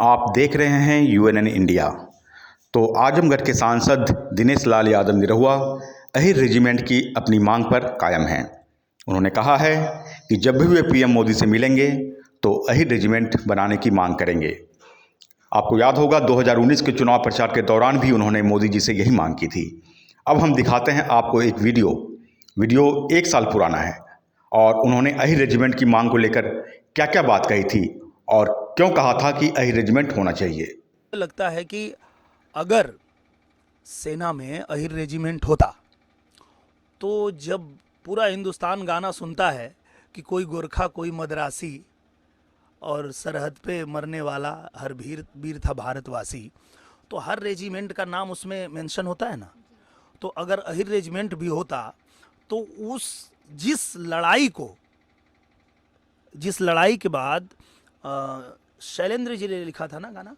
आप देख रहे हैं यूएनएन इंडिया। तो आजमगढ़ के सांसद दिनेश लाल यादव निरहुआ अहिर रेजिमेंट की अपनी मांग पर कायम हैं। उन्होंने कहा है कि जब भी वे पीएम मोदी से मिलेंगे तो अहिर रेजिमेंट बनाने की मांग करेंगे। आपको याद होगा 2019 के चुनाव प्रचार के दौरान भी उन्होंने मोदी जी से यही मांग की थी। अब हम दिखाते हैं आपको एक वीडियो 1 साल पुराना है और उन्होंने अहिर रेजिमेंट की मांग को लेकर क्या क्या बात कही थी और क्यों कहा था कि अहिर रेजिमेंट होना चाहिए। लगता है कि अगर सेना में अहिर रेजिमेंट होता तो जब पूरा हिंदुस्तान गाना सुनता है कि कोई गोरखा कोई मद्रासी और सरहद पे मरने वाला हर वीर था भारतवासी, तो हर रेजिमेंट का नाम उसमें मेंशन होता है ना। तो अगर अहिर रेजिमेंट भी होता तो उस जिस लड़ाई के बाद शैलेंद्र जी ने लिखा था ना गाना,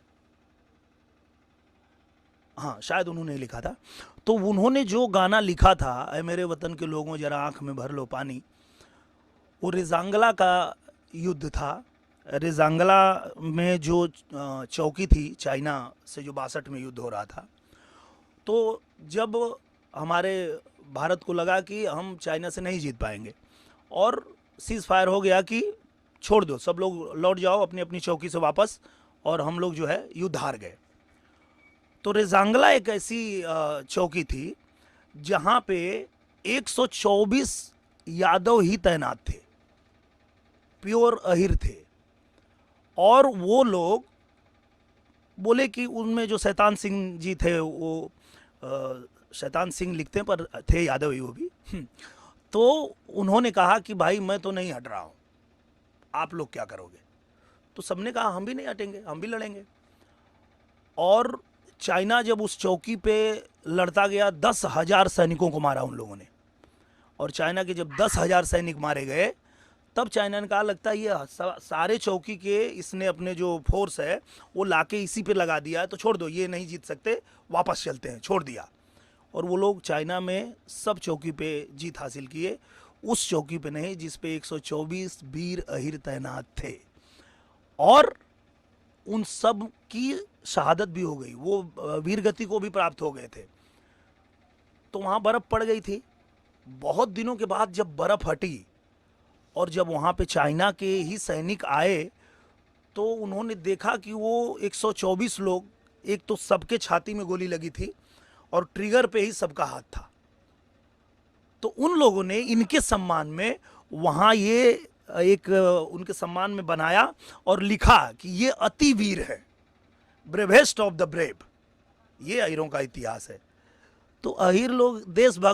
हाँ शायद उन्होंने लिखा था। तो उन्होंने जो गाना लिखा था, ऐ मेरे वतन के लोगों जरा आंख में भर लो पानी, वो रेजांगला का युद्ध था। रेजांगला में जो चौकी थी चाइना से, जो 62 में युद्ध हो रहा था, तो जब हमारे भारत को लगा कि हम चाइना से नहीं जीत पाएंगे और सीज फायर हो गया कि छोड़ दो, सब लोग लौट जाओ अपनी अपनी चौकी से वापस, और हम लोग जो है युद्ध हार गए। तो रेजांगला एक ऐसी चौकी थी जहां पे 124 यादव ही तैनात थे, प्योर अहिर थे। और वो लोग बोले कि उनमें जो शैतान सिंह जी थे, वो शैतान सिंह लिखते हैं पर थे यादव ही वो भी। तो उन्होंने कहा कि भाई मैं तो नहीं हट रहा हूं, आप लोग क्या करोगे। तो सबने कहा हम भी नहीं हटेंगे, हम भी लड़ेंगे। और चाइना जब उस चौकी पे लड़ता गया, 10,000 सैनिकों को मारा उन लोगों ने। और चाइना के जब 10,000 सैनिक मारे गए, तब चाइना ने कहा लगता है ये सारे चौकी के इसने अपने जो फोर्स है वो लाके इसी पे लगा दिया है, तो छोड़ दो, ये नहीं जीत सकते, वापस चलते हैं, छोड़ दिया। और वो लोग चाइना में सब चौकी पे जीत हासिल किए, उस चौकी पे नहीं जिस पे 124 वीर अहिर तैनात थे। और उन सब की शहादत भी हो गई, वो वीर गति को भी प्राप्त हो गए थे। तो वहाँ बर्फ़ पड़ गई थी। बहुत दिनों के बाद जब बर्फ़ हटी और जब वहाँ पे चाइना के ही सैनिक आए, तो उन्होंने देखा कि वो 124 लोग, एक तो सबके छाती में गोली लगी थी और ट्रिगर पे ही सबका हाथ था। तो उन लोगों ने इनके सम्मान में वहाँ ये एक उनके सम्मान में बनाया और लिखा कि ये अति वीर है, ब्रेवेस्ट ऑफ द ब्रेव। ये अहिरों का इतिहास है। तो अहिर लोग देशभक्त